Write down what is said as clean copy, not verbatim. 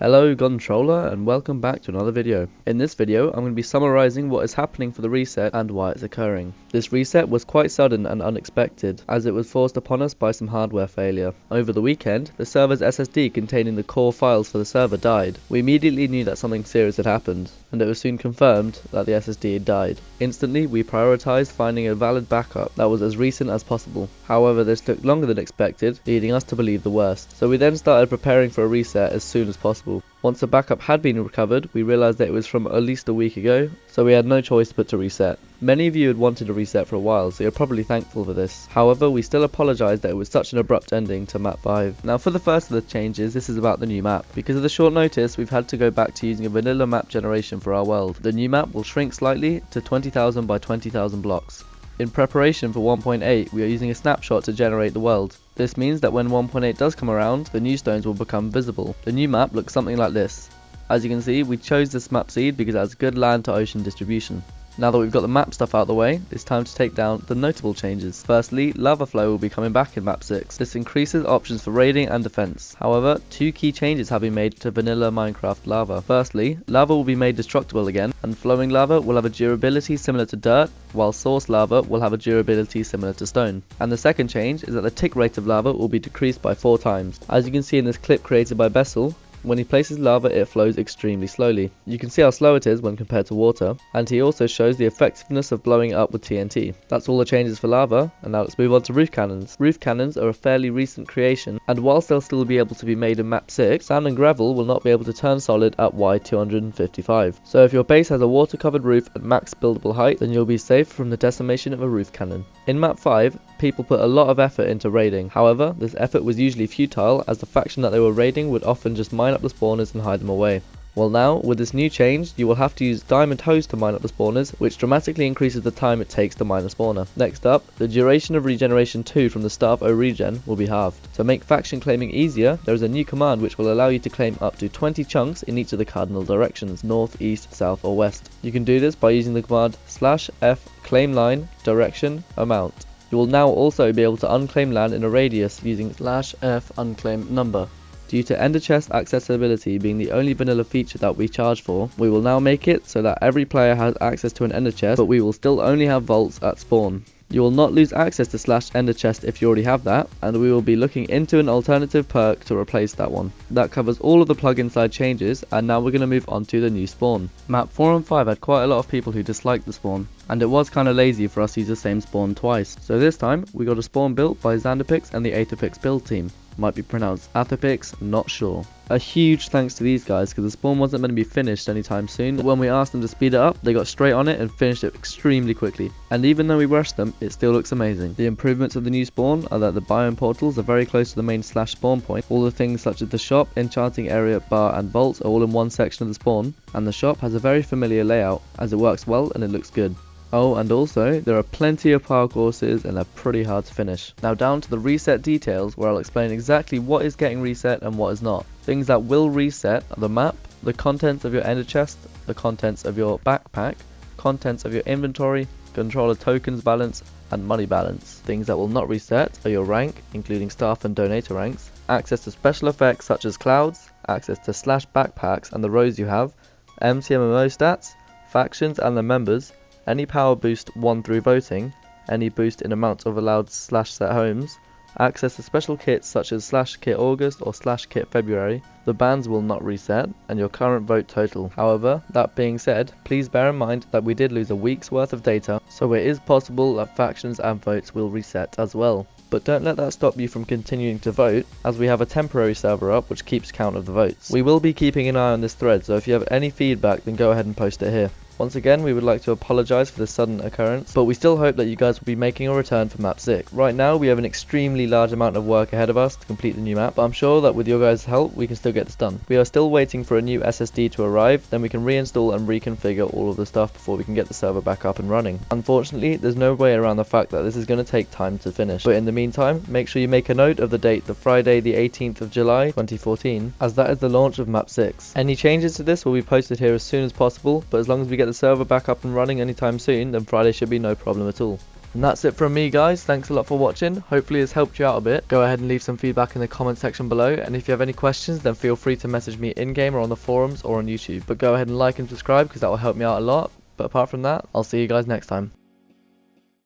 Hello Gontroller and welcome back to another video. In this video I'm going to be summarizing what is happening for the reset and why it's occurring. This reset was quite sudden and unexpected as it was forced upon us by some hardware failure. Over the weekend, the server's SSD containing the core files for the server died. We immediately knew that something serious had happened, and it was soon confirmed that the SSD had died. Instantly we prioritized finding a valid backup that was as recent as possible. However, this took longer than expected, leading us to believe the worst. So we then started preparing for a reset as soon as possible. Once the backup had been recovered, we realized that it was from at least a week ago, so we had no choice but to reset. Many of you had wanted a reset for a while, so you're probably thankful for this. However, we still apologise that it was such an abrupt ending to map 5. Now for the first of the changes, this is about the new map. Because of the short notice, we've had to go back to using a vanilla map generation for our world. The new map will shrink slightly to 20,000 by 20,000 blocks. In preparation for 1.8, we are using a snapshot to generate the world. This means that when 1.8 does come around, the new stones will become visible. The new map looks something like this. As you can see, we chose this map seed because it has good land to ocean distribution. Now that we've got the map stuff out of the way, it's time to take down the notable changes. Firstly, lava flow will be coming back in map 6. This increases options for raiding and defense. However, two key changes have been made to vanilla Minecraft lava. Firstly, lava will be made destructible again, and flowing lava will have a durability similar to dirt, while source lava will have a durability similar to stone. And the second change is that the tick rate of lava will be decreased by 4 times. As you can see in this clip created by Bessel, when he places lava, it flows extremely slowly. You can see how slow it is when compared to water, and he also shows the effectiveness of blowing it up with TNT. That's all the changes for lava, and now let's move on to roof cannons. Roof cannons are a fairly recent creation, and whilst they'll still be able to be made in map 6, sand and gravel will not be able to turn solid at Y255. So if your base has a water covered roof at max buildable height, then you'll be safe from the decimation of a roof cannon. In map 5, people put a lot of effort into raiding. However, this effort was usually futile as the faction that they were raiding would often just mine up the spawners and hide them away. Well now, with this new change, you will have to use diamond hose to mine up the spawners, which dramatically increases the time it takes to mine a spawner. Next up, the duration of regeneration 2 from the start of O-Regen will be halved. To make faction claiming easier, there is a new command which will allow you to claim up to 20 chunks in each of the cardinal directions, north, east, south or west. You can do this by using the command /F claim line direction amount. You will now also be able to unclaim land in a radius using /F unclaim number. Due to ender chest accessibility being the only vanilla feature that we charge for, we will now make it so that every player has access to an ender chest, but we will still only have vaults at spawn. You will not lose access to /ender chest if you already have that, and we will be looking into an alternative perk to replace that one. That covers all of the plugin side changes, and now we're going to move on to the new spawn. Map 4 and 5 had quite a lot of people who disliked the spawn, and it was kinda lazy for us to use the same spawn twice. So this time, we got a spawn built by Xanderpix and the Aetherpix build team. Might be pronounced Aetherpix, not sure. A huge thanks to these guys because the spawn wasn't going to be finished anytime soon, but when we asked them to speed it up, they got straight on it and finished it extremely quickly. And even though we rushed them, it still looks amazing. The improvements of the new spawn are that the biome portals are very close to the main /spawn point. All the things such as the shop, enchanting area, bar and vault are all in one section of the spawn, and the shop has a very familiar layout as it works well and it looks good. Oh, and also, there are plenty of power courses and they're pretty hard to finish. Now down to the reset details where I'll explain exactly what is getting reset and what is not. Things that will reset are the map, the contents of your ender chest, the contents of your backpack, contents of your inventory, controller tokens balance, and money balance. Things that will not reset are your rank, including staff and donator ranks, access to special effects such as clouds, access to /backpacks and the rows you have, MCMMO stats, factions and their members, any power boost won through voting, any boost in amount of allowed /set homes, access to special kits such as /kit August or /kit February. The bans will not reset, and your current vote total. However, that being said, please bear in mind that we did lose a week's worth of data, so it is possible that factions and votes will reset as well. But don't let that stop you from continuing to vote, as we have a temporary server up which keeps count of the votes. We will be keeping an eye on this thread, so if you have any feedback then go ahead and post it here. Once again, we would like to apologise for this sudden occurrence, but we still hope that you guys will be making a return for map 6. Right now, we have an extremely large amount of work ahead of us to complete the new map, but I'm sure that with your guys' help, we can still get this done. We are still waiting for a new SSD to arrive, then we can reinstall and reconfigure all of the stuff before we can get the server back up and running. Unfortunately, there's no way around the fact that this is going to take time to finish, but in the meantime, make sure you make a note of the date, the Friday the 18th of July 2014, as that is the launch of map 6. Any changes to this will be posted here as soon as possible, but as long as we get the server back up and running anytime soon, then Friday should be no problem at all. And that's it from me, guys. Thanks a lot for watching. Hopefully it's helped you out a bit. Go ahead and leave some feedback in the comment section below, and if you have any questions, then feel free to message me in-game or on the forums or on YouTube. But go ahead and like and subscribe because that will help me out a lot. But apart from that, I'll see you guys next time.